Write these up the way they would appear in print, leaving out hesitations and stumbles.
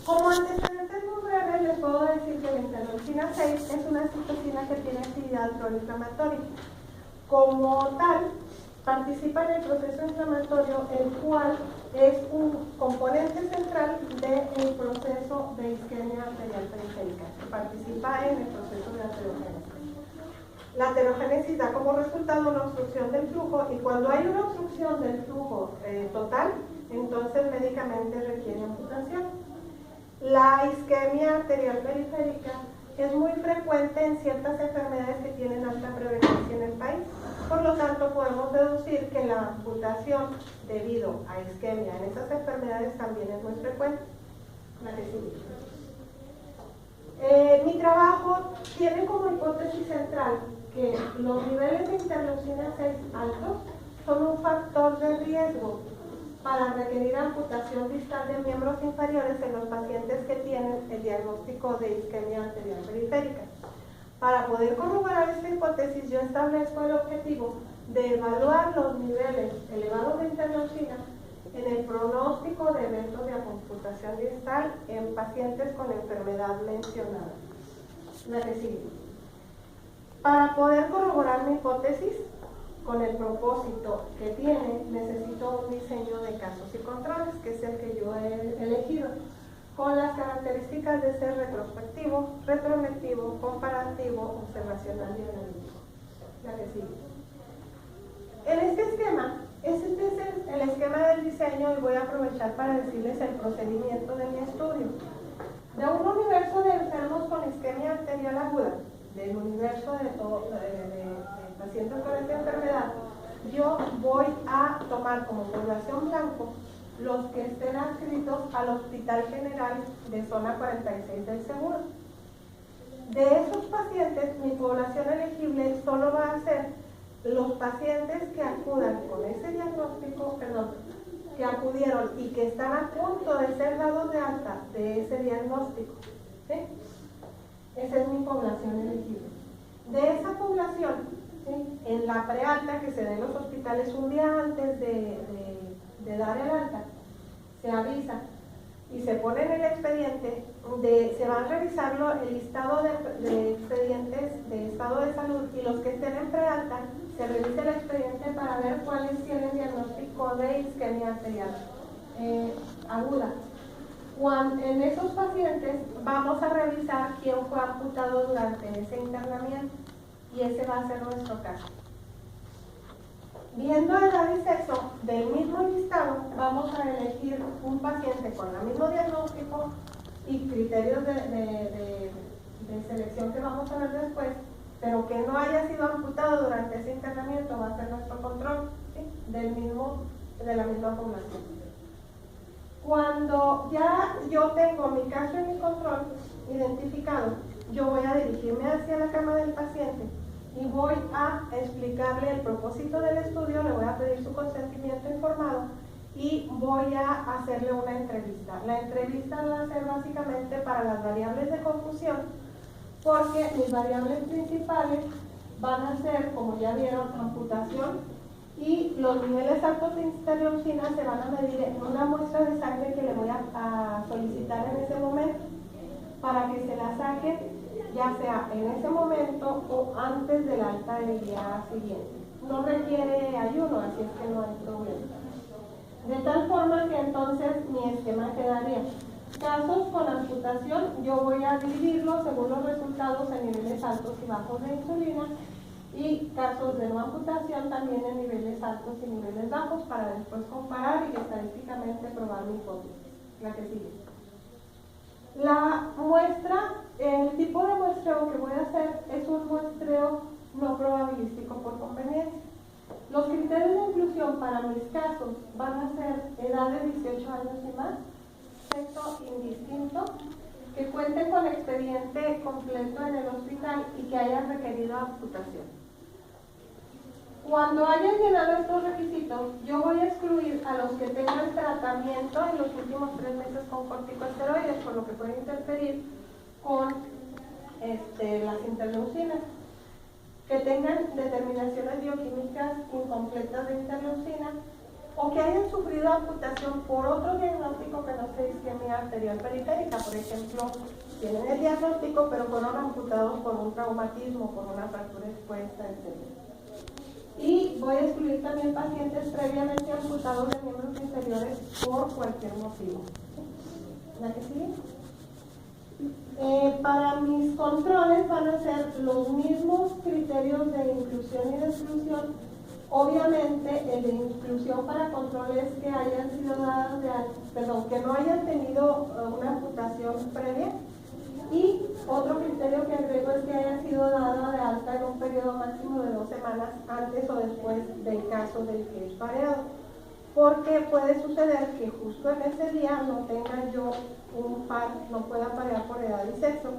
Como antecedentes muy breves, les puedo decir que la interleucina 6 es una citocina que tiene actividad proinflamatoria. Como tal, participa en el proceso inflamatorio, el cual es un componente central del proceso de isquemia arterial periférica, que participa en el proceso de aterogénesis. La aterogénesis da como resultado una obstrucción del flujo, y cuando hay una obstrucción del flujo total, entonces médicamente requiere amputación. La isquemia arterial periférica es muy frecuente en ciertas enfermedades que tienen alta prevalencia en el país. Por lo tanto, podemos deducir que la amputación debido a isquemia en esas enfermedades también es muy frecuente. Mi trabajo tiene como hipótesis central que los niveles de interleucina 6 altos son un factor de riesgo para requerir amputación distal de miembros inferiores en los pacientes que tienen el diagnóstico de isquemia arterial periférica. Para poder corroborar esta hipótesis, yo establezco el objetivo de evaluar los niveles elevados de interleucina en el pronóstico de eventos de amputación distal en pacientes con enfermedad mencionada. La que sigue. Para poder corroborar mi hipótesis, con el propósito que tiene, necesito un diseño de casos y controles, que es el que yo he elegido, con las características de ser retrospectivo, retrospectivo, comparativo, observacional y analítico. La que sigue. En este esquema, este es el esquema del diseño, y voy a aprovechar para decirles el procedimiento de mi estudio. De un universo de enfermos con isquemia arterial aguda, del universo de pacientes con esta enfermedad, yo voy a tomar como población blanco los que estén adscritos al Hospital General de Zona 46 del Seguro. De esos pacientes, mi población elegible solo va a ser los pacientes que acudan con ese diagnóstico, que acudieron y que están a punto de ser dados de alta de ese diagnóstico. ¿Sí? Esa es mi población elegible. De esa población, ¿sí?, en la prealta que se da en los hospitales un día antes de dar el alta, se avisa y se pone en el expediente, se va a revisar el listado de expedientes de estado de salud, y los que estén en prealta, se revisa el expediente para ver cuáles tienen diagnóstico de isquemia arterial aguda. En esos pacientes vamos a revisar quién fue amputado durante ese internamiento, y ese va a ser nuestro caso. Viendo edad y sexo del mismo listado, vamos a elegir un paciente con el mismo diagnóstico y criterios de selección que vamos a ver después, pero que no haya sido amputado durante ese internamiento. Va a ser nuestro control, ¿sí?, de la misma población. Cuando ya yo tengo mi caso y mi control identificado, yo voy a dirigirme hacia la cama del paciente y voy a explicarle el propósito del estudio, le voy a pedir su consentimiento informado y voy a hacerle una entrevista. La entrevista va a ser básicamente para las variables de confusión, porque mis variables principales van a ser, como ya vieron, amputación, y los niveles altos de interleucina se van a medir en una muestra de sangre que le voy a solicitar en ese momento, para que se la saque ya sea en ese momento o antes del alta del día siguiente. No requiere ayuno, así es que no hay problema. De tal forma que entonces mi esquema quedaría: casos con amputación, yo voy a dividirlos según los resultados en niveles altos y bajos de insulina, y casos de no amputación también en niveles altos y niveles bajos, para después comparar y estadísticamente probar mi hipótesis. La que sigue. La muestra, el tipo de muestreo que voy a hacer es un muestreo no probabilístico por conveniencia. Los criterios de inclusión para mis casos van a ser edad de 18 años y más, sexo indistinto, que cuente con expediente completo en el hospital y que haya requerido amputación. Cuando hayan llenado estos requisitos, yo voy a excluir a los que tengan tratamiento en los últimos 3 meses con corticosteroides, por lo que pueden interferir con las interleucinas, que tengan determinaciones bioquímicas incompletas de interleucina, o que hayan sufrido amputación por otro diagnóstico que no sea isquemia arterial periférica. Por ejemplo, tienen el diagnóstico pero fueron amputados por un traumatismo, por una fractura expuesta, etc. Y voy a excluir también pacientes previamente amputados de miembros inferiores por cualquier motivo. ¿La que sigue? Para mis controles van a ser los mismos criterios de inclusión y de exclusión. Obviamente, el de inclusión para controles que hayan sido dados que no hayan tenido una amputación previa. Y otro criterio que agrego es que haya sido dado de alta en un periodo máximo de 2 semanas antes o después del caso del que es pareado. Porque puede suceder que justo en ese día no tenga yo un par, no pueda parear por edad y sexo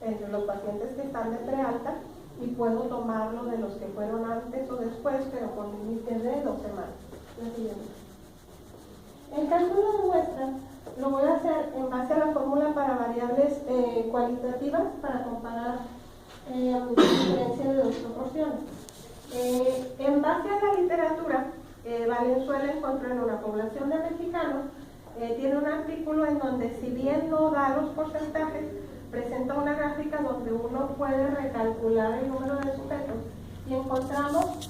entre los pacientes que están de prealta y puedo tomarlo de los que fueron antes o después, pero con límites de 2 semanas. El cálculo de muestra lo voy a hacer en base a la fórmula para variables cualitativas para comparar diferencia de 2 proporciones. En base a la literatura, Valenzuela encontró en una población de mexicanos, tiene un artículo en donde, si bien no da los porcentajes, presenta una gráfica donde uno puede recalcular el número de sujetos y encontramos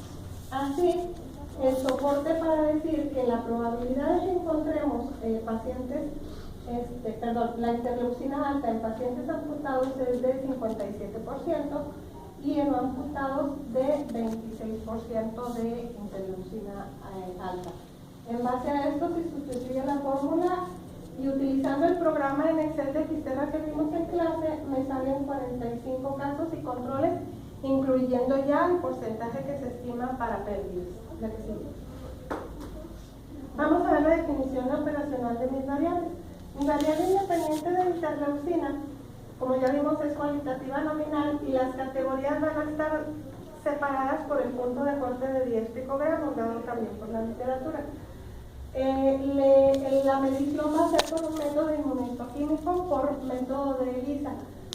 así el soporte para decir que la probabilidad de que encontremos la interleucina alta en pacientes amputados es de 57% y en no amputados de 26% de interleucina alta. En base a esto se sustituye la fórmula y utilizando el programa en Excel de Fisterra que vimos en clase, me salen 45 casos y controles, incluyendo ya el porcentaje que se estima para pérdidas. Vamos a ver la definición operacional de mis variables. Mi variable independiente de interleucina, como ya vimos, es cualitativa nominal y las categorías van a estar separadas por el punto de corte de 10 picogramos, dado también por la literatura. La medición va a ser por un método inmunohistoquímico, por método de ELISA,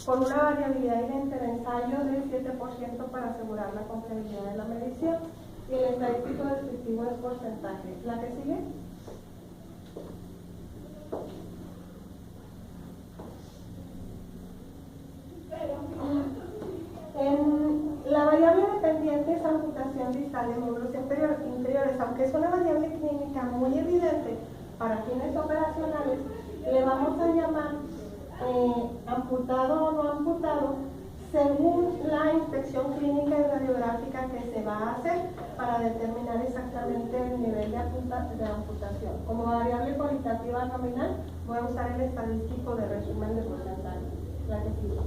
con una variabilidad de interensayo del 7% para asegurar la confiabilidad de la medición, y el estadístico descriptivo es porcentaje. ¿La que sigue? La variable dependiente es amputación distal de miembros inferiores, aunque es una variable clínica muy evidente para fines operacionales, le vamos a llamar amputado o no amputado según la inspección clínica y radiográfica que se va a hacer para determinar exactamente el nivel de amputación. Como variable cualitativa nominal voy a usar el estadístico de resumen de porcentaje. La que sigue.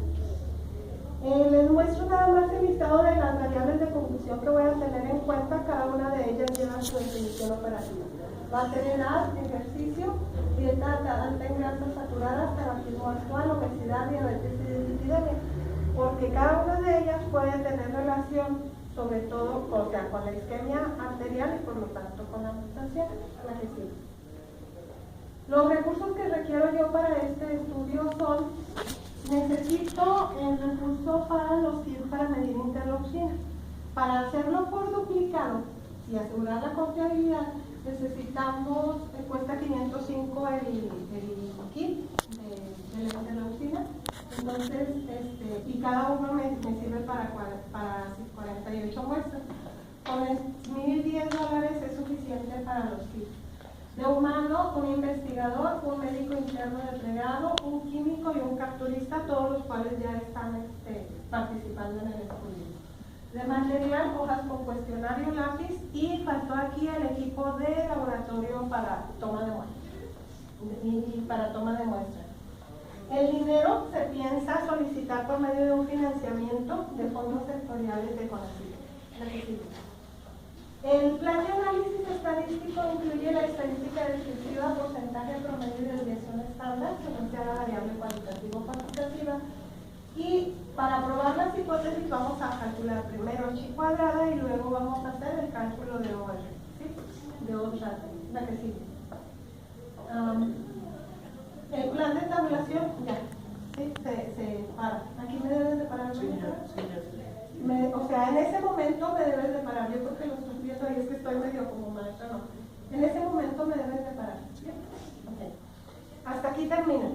Les muestro nada más el listado de las variables de conclusión que voy a tener en cuenta. Cada una de ellas lleva su definición operativa. Va a ser edad, ejercicio, dieta alta en grasas saturadas, tabaquismo actual, obesidad, diabetes y dislipidemia, porque cada una de ellas puede tener relación, sobre todo con la isquemia arterial y por lo tanto con la amputación. La que sigue. Los recursos que requiero yo para este estudio son: necesito el recurso para los kits para medir interleucina. Para hacerlo por duplicado y asegurar la confiabilidad, necesitamos, cuesta 505 el kit de la interleucina. Entonces, y cada uno me sirve para 48 muestras. Con $1,010 es suficiente para los kits. De humano, un investigador, un médico interno de pregrado, un químico y un capturista, todos los cuales ya están participando en el estudio. De material, hojas con cuestionario, lápiz, y faltó aquí el equipo de laboratorio para toma de muestra. El dinero se piensa solicitar por medio de un financiamiento de fondos sectoriales de CONACYT. El plan de análisis estadístico incluye la estadística descriptiva, porcentaje promedio de desviación estándar, según sea la variable cualitativa o cuantitativa. Y para probar las hipótesis vamos a calcular primero chi cuadrada y luego vamos a hacer el cálculo de OR, ¿sí? De OR, la que sigue. El plan de tabulación, ya, ¿sí? Se para. Aquí me debes de parar. Sí, en ese momento me debes de parar. Yo creo que lo estoy viendo y es que estoy medio como maestra, no. En ese aquí termina.